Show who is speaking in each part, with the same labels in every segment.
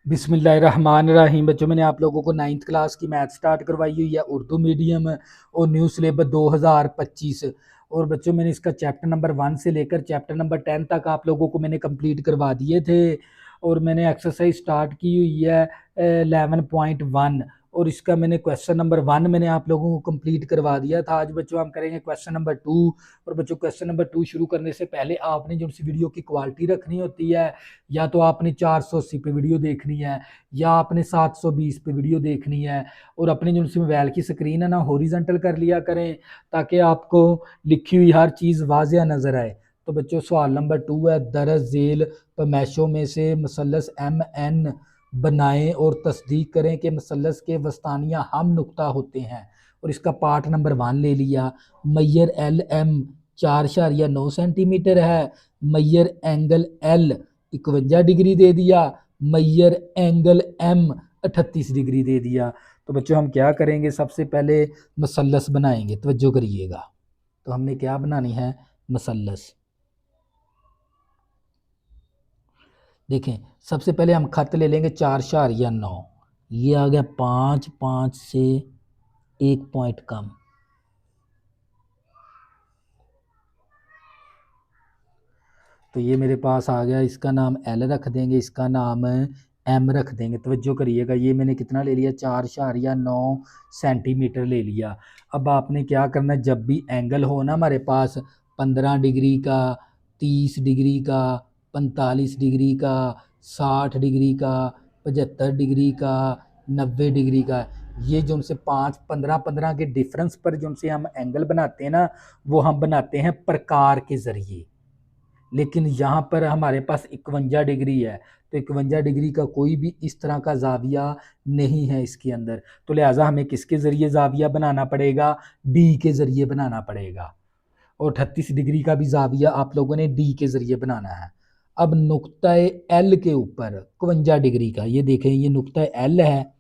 Speaker 1: बिस्मिल्लाहिर्रहमानिर्रहीम। बच्चों, मैंने आप लोगों को 9th क्लास की मैथ स्टार्ट करवाई हुई है, उर्दू मीडियम और न्यू सिलेबस 2025। और बच्चों, मैंने इसका चैप्टर नंबर 1 से लेकर चैप्टर नंबर 10 तक आप लोगों को मैंने कंप्लीट करवा दिए थे। और मैंने एक्सरसाइज स्टार्ट की हुई है 11.1। और इसका मैंने क्वेश्चन नंबर 1 मैंने आप लोगों को कंप्लीट करवा दिया था। आज बच्चों हम करेंगे क्वेश्चन नंबर 2। और बच्चों, क्वेश्चन नंबर 2 शुरू करने से पहले आपने जो सी वीडियो की क्वालिटी रखनी होती है, या तो आपने 480 पे वीडियो देखनी है या आपने 720 पे वीडियो देखनी है। और अपनी जो सी मोबाइल की स्क्रीन है ना, हॉरिजॉन्टल कर लिया करें ताकि आपको लिखी हुई हर चीज़ वाज़िया नज़र आए। तो बच्चों, सवाल नंबर 2 है, दरज झेल पैमाइशों में से मसलस एम एन बनाएं और तस्दीक करें कि मसलस के वस्तानिया हम नुक्ता होते हैं। और इसका पार्ट नंबर 1 ले लिया। मैयर एल एम 4.9 सेंटीमीटर है। मैयर एंगल एल 51 डिग्री दे दिया। मैयर एंगल एम 38 डिग्री दे दिया। तो बच्चों, हम क्या करेंगे, सबसे पहले मसलस बनाएंगे। तवज्जो करिएगा। तो हमने क्या बनानी है, मसलस। देखें, सबसे पहले हम खत ले लेंगे 4.9। ये आ गया 5, 5 से 1 पॉइंट कम। तो ये मेरे पास आ गया। इसका नाम एल रख देंगे, इसका नाम एम रख देंगे। तवज्जो करिएगा, ये मैंने कितना ले लिया, 4.9 सेंटीमीटर ले लिया। अब आपने क्या करना है, जब भी एंगल हो ना हमारे पास 15 डिग्री का, 30 डिग्री का, 45 डिग्री का, 60 डिग्री का, 75 डिग्री का, 90 डिग्री का, ये जो उनसे 5, 15, 15 के डिफरेंस पर जो उनसे हम एंगल बनाते हैं ना, वो हम बनाते हैं प्रकार के ज़रिए। लेकिन यहाँ पर हमारे पास 51 डिग्री है, तो 51 डिग्री का कोई भी इस तरह का जाविया नहीं है इसके अंदर। तो लिहाजा हमें किसके ज़रिए जाविया बनाना पड़ेगा, डी के ज़रिए बनाना पड़ेगा। और 38 डिग्री का भी जाविया आप लोगों ने डी के ज़रिए बनाना है। अब नुक्ता एल के ऊपर 51 डिग्री का, ये देखें, ये नुक्ता एल है।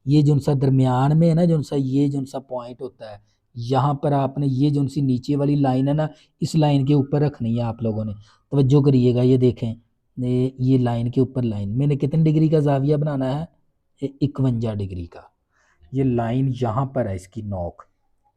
Speaker 1: ये जो सा दरमियान में है ना, जो सा ये जो सा पॉइंट होता है, यहाँ पर आपने ये जो सी नीचे वाली लाइन है ना, इस लाइन के ऊपर रखनी है आप लोगों ने। तवज्जो करिएगा, ये देखें, ये लाइन के ऊपर लाइन मैंने कितने डिग्री का जाविया बनाना है, 51 डिग्री का। ये लाइन यहाँ पर है, इसकी नोक,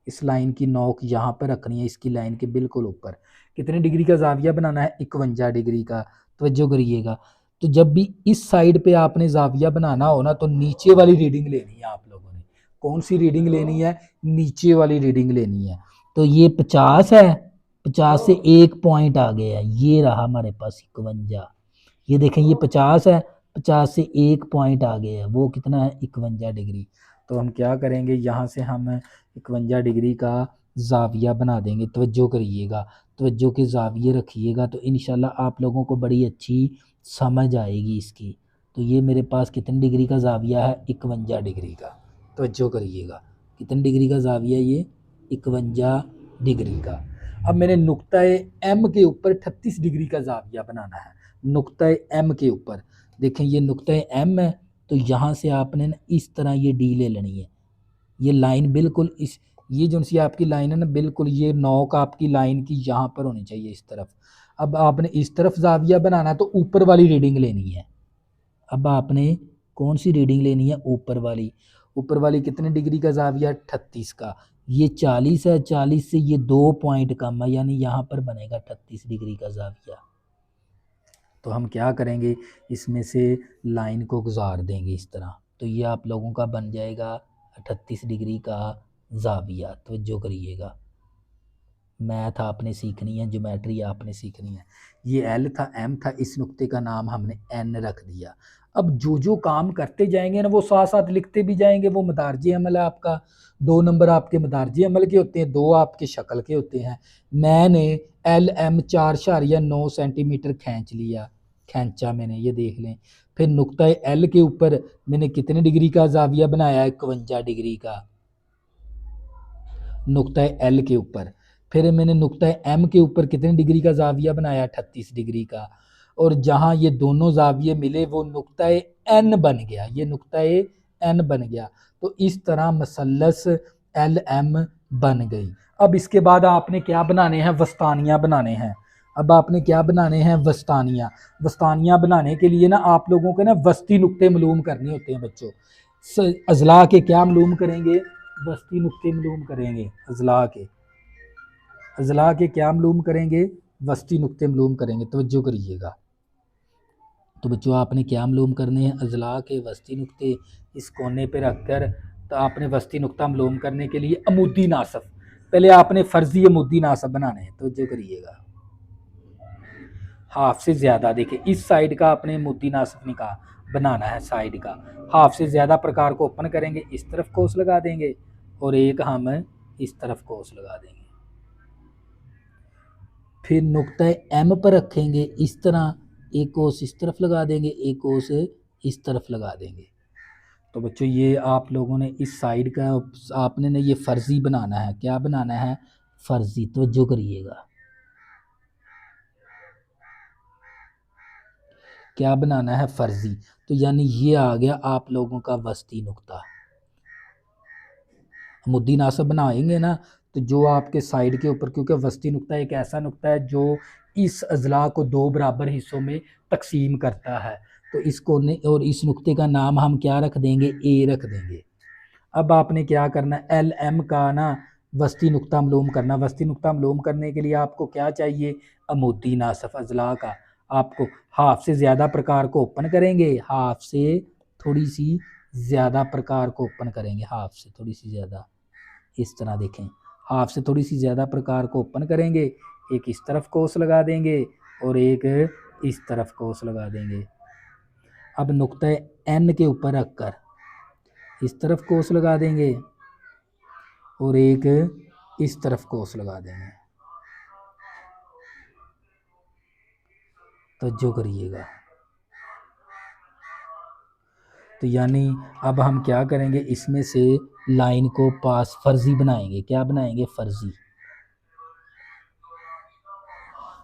Speaker 1: इस लाइन की नोक यहाँ पर रखनी है, इसकी लाइन के बिल्कुल ऊपर। कितने डिग्री का जाविया बनाना है, 51 डिग्री का। तवज्जो करिएगा। तो जब भी इस साइड पे आपने जाविया बनाना हो ना, तो नीचे वाली रीडिंग लेनी है आप लोगों ने। कौन सी रीडिंग लेनी है, नीचे वाली रीडिंग लेनी है। तो ये 50 है, 50 से 1 पॉइंट आ गया, ये रहा हमारे पास 51। ये देखें, ये 50 है, 50 से 1 पॉइंट आ गया, वो कितना है, 51 डिग्री। तो हम क्या करेंगे, यहाँ से हम 51 डिग्री का जाविया बना देंगे। तवज्जो करिएगा, तवज्जो के जाविये रखिएगा, तो इंशाल्लाह आप लोगों को बड़ी अच्छी समझ आएगी इसकी। तो ये मेरे पास कितने डिग्री का जाविया है, 51 डिग्री का। तवज्जो करिएगा, कितने डिग्री का जाविया, ये 51 डिग्री का। अब मैंने नुक्ता एम के ऊपर 38 डिग्री का जाविया बनाना है। नुक्ता एम के ऊपर देखें, ये नुक्ता एम है, तो यहाँ से आपने ना इस तरह ये डी ले लेनी है। ये लाइन बिल्कुल इस, ये जो सी आपकी लाइन है ना, बिल्कुल ये नोक आपकी लाइन की यहाँ पर होनी चाहिए, इस तरफ। अब आपने इस तरफ जाविया बनाना, तो ऊपर वाली रीडिंग लेनी है। अब आपने कौन सी रीडिंग लेनी है, ऊपर वाली। ऊपर वाली कितने डिग्री का जाविया, 38 का। ये 40 है, 40 से ये 2 पॉइंट कम है, यानी यहाँ पर बनेगा 38 डिग्री का जाविया। तो हम क्या करेंगे, इसमें से लाइन को गुजार देंगे इस तरह। तो ये आप लोगों का बन जाएगा 38 डिग्री का जाविया। तवज्जो करिएगा, मैथ आपने सीखनी है, ज्योमेट्री आपने सीखनी है। ये एल था, एम था, इस नुक्ते का नाम हमने एन रख दिया। अब जो जो काम करते जाएंगे ना, वो साथ साथ लिखते भी जाएंगे। वो मदारजी अमल है आपका, 2 नंबर आपके मदारजी अमल के होते हैं, 2 आपके शक्ल के होते हैं। मैंने एल एम 4.9 सेंटीमीटर खींच लिया, खींचा मैंने, ये देख लें। फिर नुक्ता एल के ऊपर मैंने कितने डिग्री का जाविया बनाया, 51 डिग्री का, नुक्ता एल के ऊपर। फिर मैंने नुक्ता एम के ऊपर कितने डिग्री का जाविया बनाया, 38 डिग्री का। और जहाँ ये दोनों जाविये मिले, वो नुक्ता एन बन गया, ये नुक्ता एन बन गया। तो इस तरह मसलस एल एम बन गई। अब इसके बाद आपने क्या बनाने हैं, वस्तानियाँ बनाने हैं। अब आपने क्या बनाने हैं, वस्तानियाँ। वस्तानियाँ बनाने के लिए ना आप लोगों को ना वस्ती नुक्ते मालूम करने होते हैं बच्चों। अजला के क्या मालूम करेंगे, वस्ती नुक्ते मालूम करेंगे। अजला के क्या मालूम करेंगे, वस्ती नुक्ते मालूम करेंगे। तवज्जो करिएगा। तो बच्चों आपने क्या मालूम करने हैं, अजला के वस्ती नुक्ते। इस कोने पे रखकर तो आपने वस्ती नुक्ता मालूम करने के लिए अमूदी नासब, पहले आपने फर्जी अमूदी नासब बनाने हैं। तवज्जो करिएगा। हाफ से ज़्यादा, देखिए इस साइड का आपने अमूदी नासब निकाल बनाना है, साइड का हाफ से ज़्यादा प्रकार को ओपन करेंगे, इस तरफ कोस लगा देंगे और एक हम इस तरफ कोस लगा देंगे। फिर नुक्ता एम पर रखेंगे इस तरह, एक कोस इस तरफ लगा देंगे, एक कोस इस तरफ लगा देंगे। तो बच्चों ये आप लोगों ने इस साइड का आपने ने ये फर्जी बनाना है। क्या बनाना है, फर्जी। तवज्जो करिएगा। क्या बनाना है, फर्जी। तो यानी ये आ गया आप लोगों का वस्ती नुक्ता। मुद्दी नासब बनाएंगे ना तो जो आपके साइड के ऊपर, क्योंकि वस्ती नुक्ता एक ऐसा नुक्ता है जो इस अजला को दो बराबर हिस्सों में तकसीम करता है, तो इस कोने और इस नुक्ते का नाम हम क्या रख देंगे, ए रख देंगे। अब आपने क्या करना है, एल एम का ना वस्ती नुक्ता मालूम करना। वस्ती नुक्ता मालूम करने के लिए आपको क्या चाहिए, अमूदी नासफ अजला का। आपको हाफ से ज़्यादा प्रकार को ओपन करेंगे, हाफ से थोड़ी सी ज़्यादा प्रकार को ओपन करेंगे, हाफ से थोड़ी सी ज़्यादा, इस तरह देखें, हाफ से थोड़ी सी ज़्यादा प्रकार को ओपन करेंगे, एक इस तरफ कोस लगा देंगे और एक इस तरफ कोस लगा देंगे। अब नुक्ता एन के ऊपर रखकर इस तरफ कोस लगा देंगे और एक इस तरफ कोस लगा देंगे। तवज्जो करिएगा। तो यानी अब हम क्या करेंगे, इसमें से लाइन को पास फर्जी बनाएंगे। क्या बनाएंगे, फर्जी।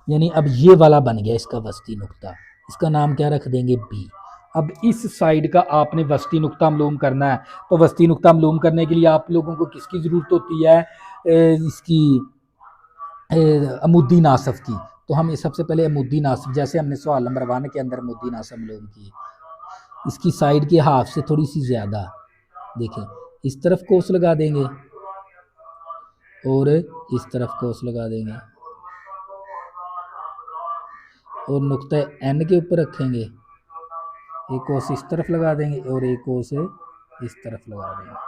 Speaker 1: यानी अब ये वाला बन गया इसका वस्ती नुक्ता, इसका नाम क्या रख देंगे, बी। अब इस साइड का आपने वस्ती नुक्ता मालूम करना है। तो वस्ती नुक्ता मालूम करने के लिए आप लोगों को किसकी ज़रूरत होती है, इसकी अमूदी नासफ की। तो हम सबसे पहले अमूदी नासफ, जैसे हमने सवाल नंबर 1 के अंदर अमूदी नासफ मालूम की, इसकी साइड के हाफ से थोड़ी सी ज़्यादा, देखें इस तरफ कोस लगा देंगे और इस तरफ कोस लगा देंगे और नुक्ता एन के ऊपर रखेंगे, एक कोस इस तरफ लगा देंगे और एक कोस इस तरफ लगा देंगे।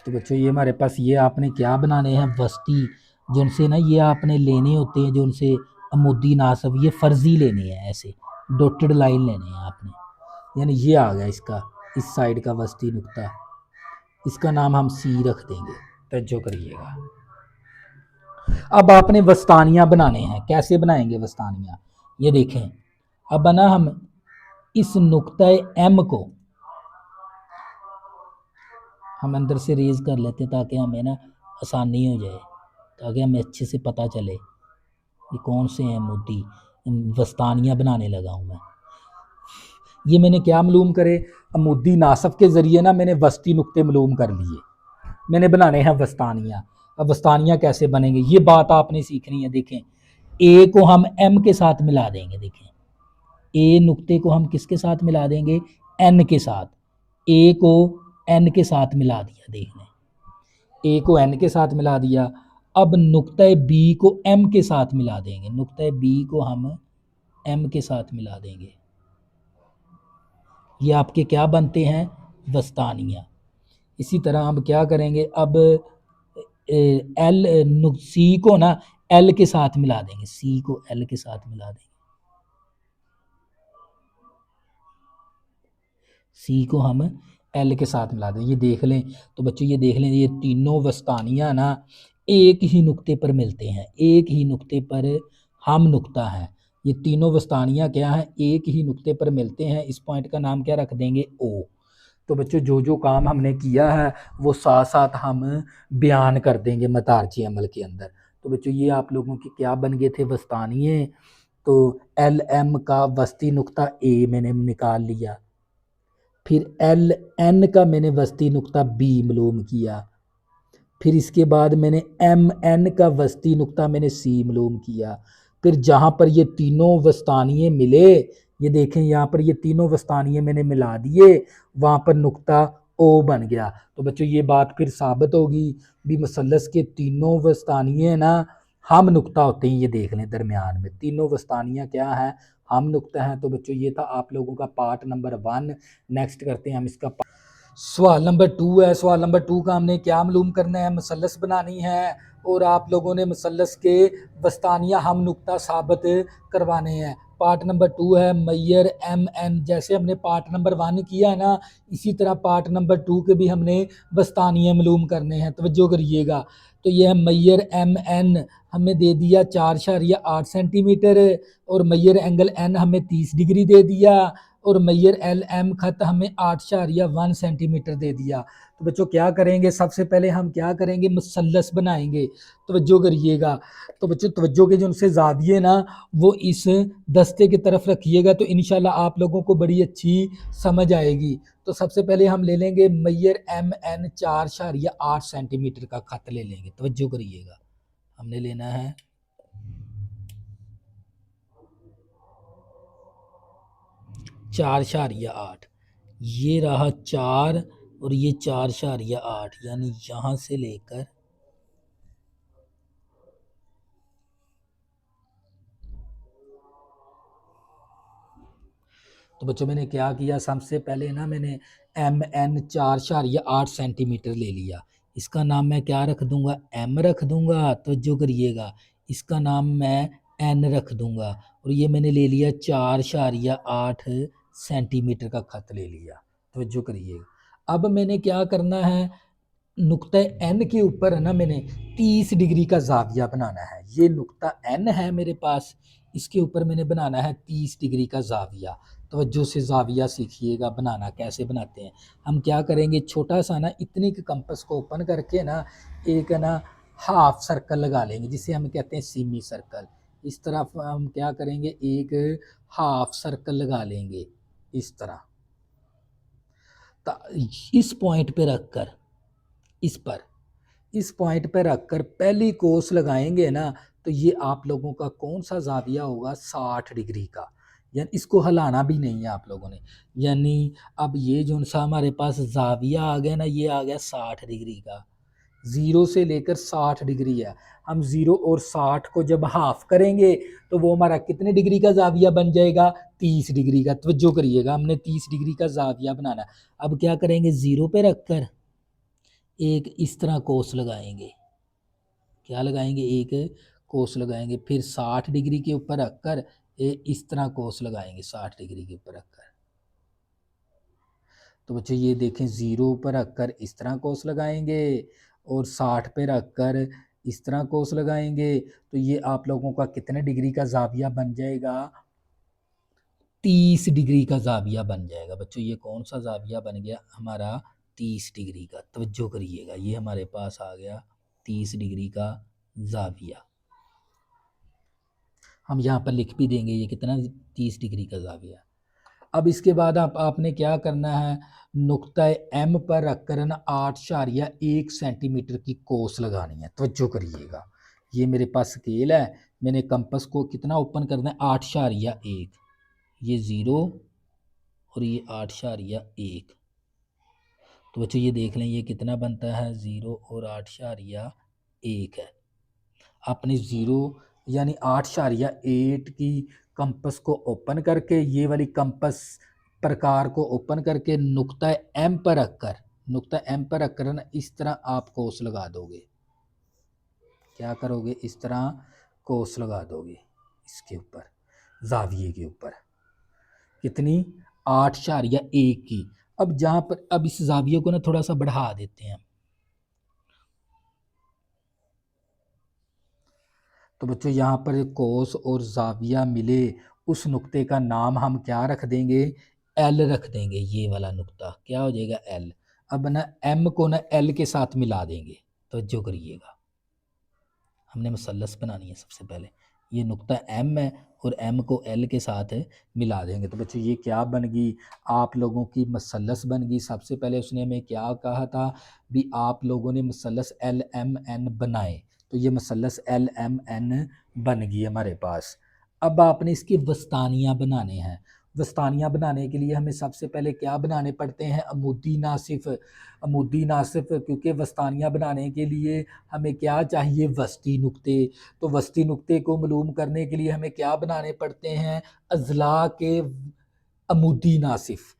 Speaker 1: तो बच्चों ये हमारे पास ये आपने क्या बनाने हैं, वस्ती, जिनसे ना ये आपने लेने होते हैं, जो उनसे अमूदी नासब, ये फर्जी लेने हैं, ऐसे डॉटेड लाइन लेने हैं आपने। यानी ये आ गया इसका इस साइड का वस्ती नुक्ता, इसका नाम हम सी रख देंगे। तवज्जो करिएगा। अब आपने वस्तानियाँ बनाने हैं। कैसे बनाएंगे वस्तानियाँ, ये देखें। अब ना हम इस नुक्ता एम को हम अंदर से रेज कर लेते हैं ताकि हमें ना आसानी हो जाए, ताकि हमें अच्छे से पता चले ये कौन से हैं मोती। वस्तानियाँ बनाने लगा हूँ मैं। ये मैंने क्या मालूम करे, अमूदी नासफ के ज़रिए ना मैंने वस्ती नुक्ते मालूम कर लिए, मैंने बनाने हैं वस्तानियाँ। अब वस्तानियाँ कैसे बनेंगे, ये बात आपने सीखनी है। देखें ए को हम एम के साथ मिला देंगे, देखें ए नुक्ते को हम किसके साथ मिला देंगे, एन के साथ। ए को एन के साथ मिला दिया, देख लें ए को एन के साथ मिला दिया। अब नुक्ता बी को एम के साथ मिला देंगे, नुक्ता बी को हम एम के साथ मिला देंगे। ये आपके क्या बनते हैं, वस्तानियाँ। इसी तरह हम क्या करेंगे, अब एल सी को ना एल के साथ मिला देंगे, सी को एल के साथ मिला देंगे, सी को हम एल के साथ मिला दें। ये देख लें। तो बच्चों ये देख लें, ये तीनों वस्तानियाँ ना एक ही नुक्ते पर मिलते हैं, एक ही नुक्ते पर हम नुक्ता है। ये तीनों वस्तानियाँ क्या हैं, एक ही नुक्ते पर मिलते हैं। इस पॉइंट का नाम क्या रख देंगे, ओ। तो बच्चों जो जो काम हमने किया है वो साथ साथ हम बयान कर देंगे मतारजी अमल के अंदर। तो बच्चों ये आप लोगों के क्या बन गए थे, वस्तानिये। तो एल एम का वस्ती नुक्ता ए मैंने निकाल लिया, फिर एल एन का मैंने वस्ती नुक्ता बी मालूम किया, फिर इसके बाद मैंने एम एन का वस्ती नुक्ता मैंने सी मालूम किया। फिर जहाँ पर ये तीनों वस्तानिये मिले, ये देखें यहाँ पर ये तीनों वस्तानिये मैंने मिला दिए, वहाँ पर नुक्ता ओ बन गया। तो बच्चों ये बात फिर साबित होगी भी मुसल्लस के तीनों वस्तानिये ना हम नुक्ता होते हैं। ये देख लें दरमियान में तीनों वस्तानियाँ क्या है, हम नुक्ता हैं। तो बच्चों ये था आप लोगों का पार्ट नंबर 1। नेक्स्ट करते हैं हम इसका सवाल नंबर 2 है। सवाल नंबर 2 का हमने क्या मालूम करना है, मुसल्लस बनानी है और आप लोगों ने मुसल्लस के वस्तानिया हम नुक्ता साबित करवाने हैं। पार्ट नंबर 2 है मैयर एम एन। जैसे हमने पार्ट नंबर 1 किया है ना, इसी तरह पार्ट नंबर 2 के भी हमने वस्तानिया मालूम करने हैं। तवज्जो करिएगा। तो यह मैयर एम एन हमें दे दिया 4.8 सेंटीमीटर और मैयर एंगल एन हमें 30 डिग्री दे दिया और मैयर एल एम खत हमें 8.1 सेंटीमीटर दे दिया। तो बच्चों क्या करेंगे, सबसे पहले हम क्या करेंगे, मुसल्लस बनाएंगे। तवज्जो करिएगा। तो बच्चों तवज्जो के जो उनसे ज़ाविये ना वो इस दस्ते की तरफ रखिएगा, तो इंशाल्लाह आप लोगों को बड़ी अच्छी समझ आएगी। तो सबसे पहले हम ले लेंगे मैयर एम एन 4.8 सेंटीमीटर का खत ले लेंगे। तवज्जो करिएगा, हमने लेना है 4.8। ये रहा 4 और ये 4.8, यानी यहाँ से लेकर तो बच्चों मैंने क्या किया, सबसे पहले ना मैंने एम एन 4.8 सेंटीमीटर ले लिया। इसका नाम मैं क्या रख दूंगा, एम रख दूंगा। तो जो करिएगा इसका नाम मैं एन रख दूंगा और ये मैंने ले लिया 4.8 सेंटीमीटर का खत ले लिया। तो जो करिएगा अब मैंने क्या करना है, नुक्ता एन के ऊपर है ना मैंने 30 डिग्री का जाविया बनाना है। ये नुक्ता एन है मेरे पास, इसके ऊपर मैंने बनाना है 30 डिग्री का जाविया। तवज्जो से जाविया सीखिएगा बनाना कैसे बनाते हैं। हम क्या करेंगे, छोटा सा ना इतने के कंपस को ओपन करके ना एक ना हाफ सर्कल लगा लेंगे, जिसे हम कहते हैं सेमी सर्कल। इस तरफ हम क्या करेंगे, एक हाफ सर्कल लगा लेंगे इस तरह। इस पॉइंट पे रखकर इस पॉइंट पर रखकर पहली कोस लगाएंगे ना, तो ये आप लोगों का कौन सा जाविया होगा, 60 डिग्री का। यानी इसको हिलाना भी नहीं है आप लोगों ने। यानी अब ये जो सा हमारे पास जाविया आ गया ना, ये आ गया 60 डिग्री का। 0 से लेकर 60 डिग्री है। हम 0 और 60 को जब हाफ करेंगे तो वो हमारा कितने डिग्री का जाविया बन जाएगा, 30 डिग्री का। तवज्जो करिएगा, हमने 30 डिग्री का जाविया बनाना है। अब क्या करेंगे, 0 पे रखकर एक इस तरह कोस लगाएंगे। क्या लगाएंगे, एक कोस लगाएंगे। फिर 60 डिग्री के ऊपर रखकर इस तरह कोस लगाएंगे, 60 डिग्री के ऊपर रखकर। तो बच्चों ये देखें, 0 पर रखकर इस तरह कोस लगाएंगे और 60 पे रखकर इस तरह कोस लगाएंगे। तो ये आप लोगों का कितने डिग्री का जाविया बन जाएगा, 30 डिग्री का जाविया बन जाएगा। बच्चों ये कौन सा जाविया बन गया हमारा, 30 डिग्री का। तवज्जो करिएगा, ये हमारे पास आ गया 30 डिग्री का जाविया। हम यहाँ पर लिख भी देंगे ये कितना, 30 डिग्री का जाविया। अब इसके बाद आपने क्या करना है, नुक्ता एम पर रखकर ना 8.1 सेंटीमीटर की कोस लगानी है। तवज्जो करिएगा, ये मेरे पास स्केल है, मैंने कंपस को कितना ओपन करना है, 8.1। ये 0 और ये 8.1। तो बच्चों ये देख लें ये कितना बनता है, 0 और 8.1 है। आपने 0 यानी 8.8 की कंपस को ओपन करके, ये वाली कंपस प्रकार को ओपन करके नुक्ता एम पर रखकर ना इस तरह आप कोस लगा दोगे। क्या करोगे, इस तरह कोस लगा दोगे इसके ऊपर, जाविये के ऊपर। कितनी, 8.1 की। अब जहाँ पर अब इस जाविये को ना थोड़ा सा बढ़ा देते हैं। तो बच्चों यहाँ पर कोस और जाविया मिले, उस नुक्ते का नाम हम क्या रख देंगे, एल रख देंगे। ये वाला नुक्ता क्या हो जाएगा, एल। अब ना एम को ना एल के साथ मिला देंगे। तो जो करिएगा, हमने मुसल्लस बनानी है सबसे पहले। ये नुक्ता एम है और एम को एल के साथ मिला देंगे। तो बच्चों ये क्या बन गई, आप लोगों की मसलस बन गई। सबसे पहले उसने हमें क्या कहा था भी आप लोगों ने मसलस एल एम एन बनाए, तो ये मसलस एल एम एन बन गई हमारे पास। अब आपने इसके वस्तानियाँ बनाने हैं। वस्तानियाँ बनाने के लिए हमें सबसे पहले क्या बनाने पड़ते हैं, अमूदी नासिफ। अमूदी नासिफ, क्योंकि वस्तानियाँ बनाने के लिए हमें क्या चाहिए, वस्ती नुक्ते। तो वस्ती नुक्ते को मालूम करने के लिए हमें क्या बनाने पड़ते हैं, अजला के अमूदी नासिफ।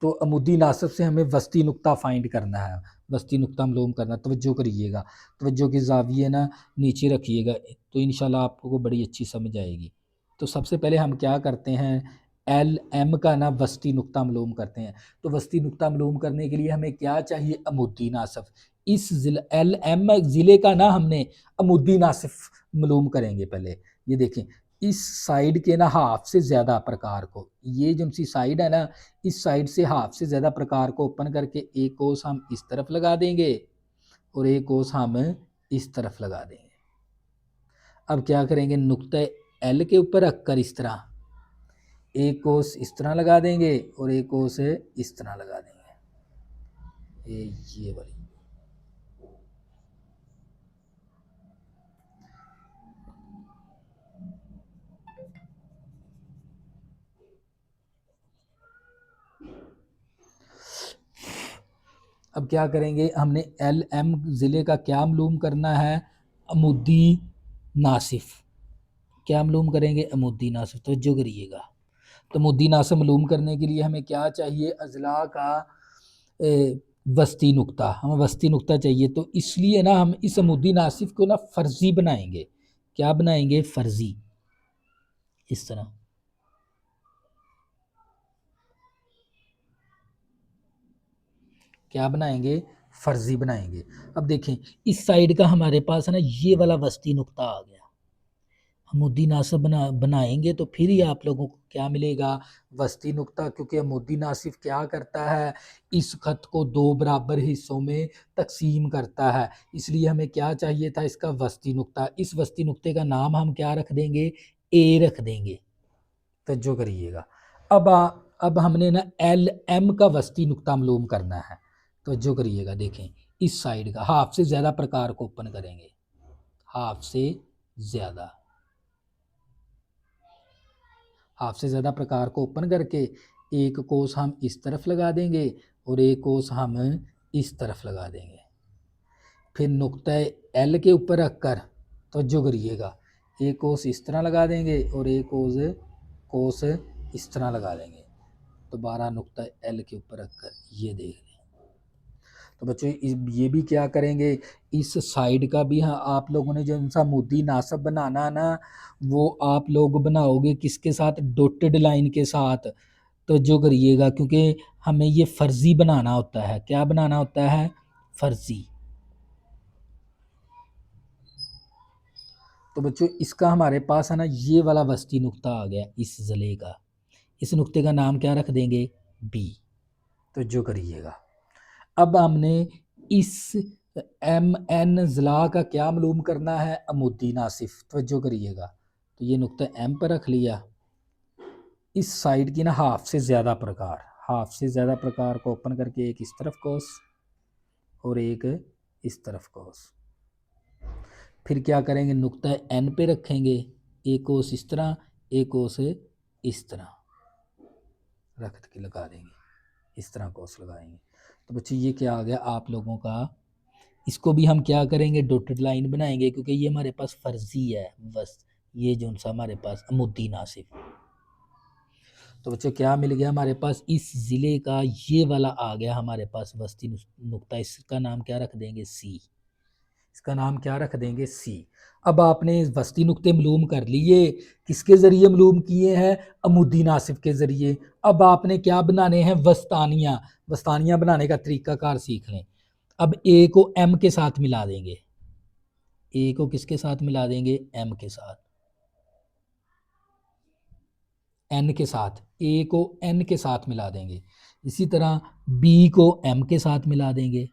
Speaker 1: तो अमूदी नासिफ से हमें वस्ती नुक्ता फाइंड करना है, वस्ती नुक्ता मालूम करना। तवज्जो करिएगा, तवज्जो की जाविये ना नीचे रखिएगा, तो इंशाल्लाह आपको बड़ी अच्छी समझ आएगी। तो सबसे पहले हम क्या करते हैं, एल एम का ना वस्ती नुक्ता मालूम करते हैं। तो वस्ती नुक्ता मालूम करने के लिए हमें क्या चाहिए, अमूदी नासिफ। इस जिला एल एम ज़िले का ना हमने अमूदी नासिफ मालूम करेंगे पहले। ये देखें, इस साइड के ना हाफ से ज़्यादा प्रकार को, ये जो सी साइड है ना, इस साइड से हाफ से ज़्यादा प्रकार को ओपन करके एक कोस हम इस तरफ लगा देंगे और एक कोस हम इस तरफ लगा देंगे। अब क्या करेंगे, नुक्ते एल के ऊपर रखकर इस तरह एक कोस इस तरह लगा देंगे और एक कोस इस तरह लगा देंगे, ये वाली। अब क्या करेंगे, हमने एल एम ज़िले का क्या मालूम करना है, अमूदी नासिफ। क्या मालूम करेंगे, अमूदी नासिफ। तवज्जो करिएगा, तो अमूदी नासिफ मालूम करने के लिए हमें क्या चाहिए, अजला का वस्ती नुक्ता। हमें वस्ती नुक्ता चाहिए, तो इसलिए ना हम इस अमूदी नासिफ को ना फर्जी बनाएंगे। क्या बनाएंगे, फर्जी, इस तरह। क्या बनाएंगे, फर्जी बनाएंगे। अब देखें, इस साइड का हमारे पास है ना ये वाला वस्ती नुक्ता आ गया। अमूदी नासिफ बनाएंगे तो फिर ही आप लोगों को क्या मिलेगा, वस्ती नुक्ता। क्योंकि अमूदी नासिफ क्या करता है, इस खत को दो बराबर हिस्सों में तकसीम करता है। इसलिए हमें क्या चाहिए था, इसका वस्ती नुक्ता। इस वस्ती नुक्ते का नाम हम क्या रख देंगे, ए रख देंगे। तवज्जो करिएगा। अब हमने ना एल एम का वस्ती नुक्ता मालूम करना है। तवज्जो करिएगा, देखें इस साइड का हाफ से ज़्यादा प्रकार को ओपन करेंगे, हाफ से ज़्यादा, हाफ से ज़्यादा प्रकार को ओपन करके एक कोस हम इस तरफ लगा देंगे और एक कोस हम इस तरफ लगा देंगे। फिर नुक्ता एल के ऊपर रखकर, तवज्जो करिएगा, एक कोस इस तरह लगा देंगे और एक कोस इस तरह लगा देंगे। दोबारा नुक्ता एल के ऊपर रखकर ये देख लें। तो बच्चों ये भी क्या करेंगे, इस साइड का भी, हाँ आप लोगों ने जो इनसा मुद्दी नासब बनाना ना, वो आप लोग बनाओगे किसके साथ, डॉटेड लाइन के साथ। तो जो करिएगा, क्योंकि हमें ये फर्जी बनाना होता है। क्या बनाना होता है, फर्जी। तो बच्चों इसका हमारे पास है ना ये वाला वस्ती नुक्ता आ गया इस ज़ले का। इस नुक्ते का नाम क्या रख देंगे, बी। तो जो करिएगा, अब हमने इस एम एन ज़ला का क्या मालूम करना है, अमूदी नासिफ। तवज्जो करिएगा, तो ये नुक्ता एम पर रख लिया। इस साइड की ना हाफ से ज़्यादा प्रकार, हाफ से ज़्यादा प्रकार को ओपन करके एक इस तरफ कोस और एक इस तरफ कोस। फिर क्या करेंगे, नुक्ता एन पे रखेंगे, एक कोस इस तरह, एक कोस इस तरह रख के लगा देंगे, इस तरह कोस लगाएंगे। तो बच्चे ये क्या आ गया आप लोगों का, इसको भी हम क्या करेंगे, डॉटेड लाइन बनाएंगे, क्योंकि ये हमारे पास फर्जी है बस। ये जो सा हमारे पास अमूदी नासिफ। तो बच्चों क्या मिल गया हमारे पास, इस ज़िले का ये वाला आ गया हमारे पास वस्ती नुक्ता। इसका नाम क्या रख देंगे, सी। इसका नाम क्या रख देंगे, सी। अब आपने वस्ती नुक्ते मालूम कर लिए, किसके ज़रिए मालूम किए हैं, अमूदी नासिफ के ज़रिए। अब आपने क्या बनाने हैं, वस्तानियाँ। वस्तानियाँ बनाने का तरीक़ाकार सीख लें। अब ए को एम के साथ मिला देंगे, ए को किसके साथ मिला देंगे, एम के साथ, एन के साथ। ए को एन के साथ मिला देंगे। इसी तरह बी को एम के साथ मिला देंगे,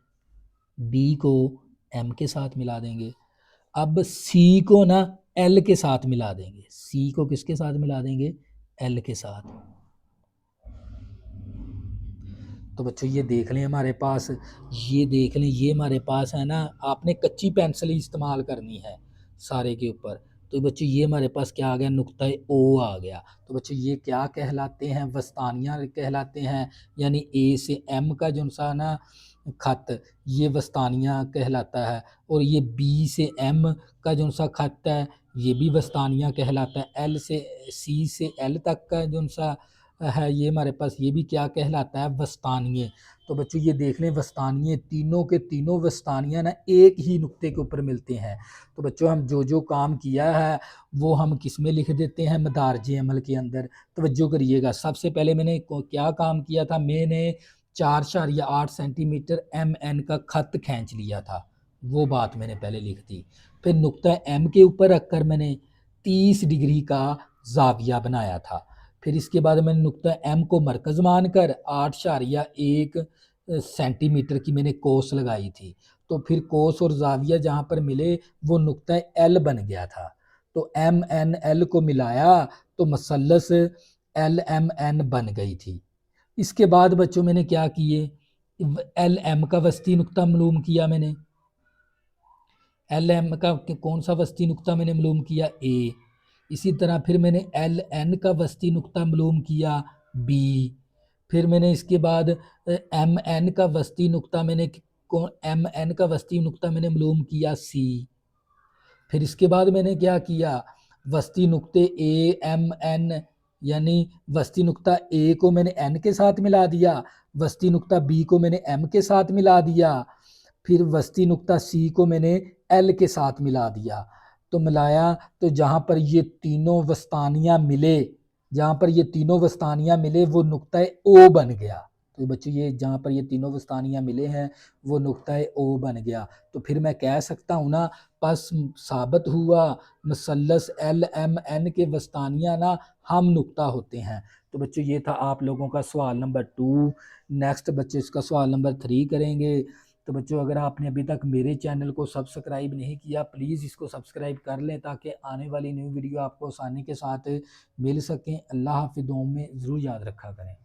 Speaker 1: बी को एम के साथ मिला देंगे। अब सी को ना एल के साथ मिला देंगे, सी को किसके साथ मिला देंगे, एल के साथ। तो बच्चों ये देख लें हमारे पास, ये देख लें, ये हमारे पास है ना, आपने कच्ची पेंसिल ही इस्तेमाल करनी है सारे के ऊपर। तो बच्चों ये हमारे पास क्या आ गया, नुक्ता ओ आ गया। तो बच्चों ये क्या कहलाते हैं, वस्तानियाँ कहलाते हैं, यानी ए से एम का जो सा ना खत, ये वस्तानियाँ कहलाता है। और ये बी से एम का जो सा खत है, ये भी वस्तानियाँ कहलाता है। एल से सी से एल तक का जो सा है, ये हमारे पास ये भी क्या कहलाता है, वस्तानिये। तो बच्चों ये देख लें, वस्तानिये तीनों के तीनों वस्तानिया ना एक ही नुक्ते के ऊपर मिलते हैं। तो बच्चों हम जो जो काम किया है वो हम किस में लिख देते हैं, मदारजे अमल के अंदर। तवज्जो करिएगा, सबसे पहले मैंने क्या काम किया था, मैंने 4.8 सेंटीमीटर एम एन का खत खींच लिया था, वो बात मैंने पहले लिख दी। फिर नुक्ता एम के ऊपर रखकर मैंने 30 डिग्री का जाविया बनाया था। फिर इसके बाद मैंने नुक्ता एम को मरकज़ मानकर 8.1 सेंटीमीटर की मैंने कोस लगाई थी। तो फिर कोस और जाविया जहाँ पर मिले वो नुक्ता एल बन गया था। तो एम एन एल को मिलाया तो मसलस एल एम एन बन गई थी। इसके बाद बच्चों मैंने क्या किए, एल एम का वस्ती नुक्ता मालूम किया मैंने, एल एम का कौन सा वस्ती नुक्ता मैंने मालूम किया, ए। इसी तरह फिर मैंने एल एन का वस्ती नुक्ता मालूम किया, बी। फिर मैंने इसके बाद एम एन का वस्ती नुक्ता मैंने एम एन का वस्ती नुक्ता मैंने मालूम किया, सी। फिर इसके बाद मैंने क्या किया, वस्ती नुक्ते ए एम एन, यानी वस्ती नुक्ता ए को मैंने एन के साथ मिला दिया, वस्ती नुक्ता बी को मैंने एम के साथ मिला दिया, फिर वस्ती नुक्ता सी को मैंने एल के साथ मिला दिया। तो मिलाया तो जहाँ पर ये तीनों वस्तानियाँ मिले, जहाँ पर ये तीनों वस्तानियाँ मिले वो नुक्ता ओ बन गया। तो बच्चों ये जहाँ पर ये तीनों वस्तानियाँ मिले हैं वो नुक्ता ओ बन गया। तो फिर मैं कह सकता हूँ ना, बस साबित हुआ मसलस एल एम एन के वस्तानिया ना हम नुक्ता होते हैं। तो बच्चों ये था आप लोगों का सवाल नंबर 2। नेक्स्ट बच्चे इसका सवाल नंबर 3 करेंगे। तो बच्चों अगर आपने अभी तक मेरे चैनल को सब्सक्राइब नहीं किया, प्लीज़ इसको सब्सक्राइब कर लें ताकि आने वाली न्यू वीडियो आपको आसानी के साथ मिल सकें। अल्लाह हाफ़िज़, दुआओं में ज़रूर याद रखा करें।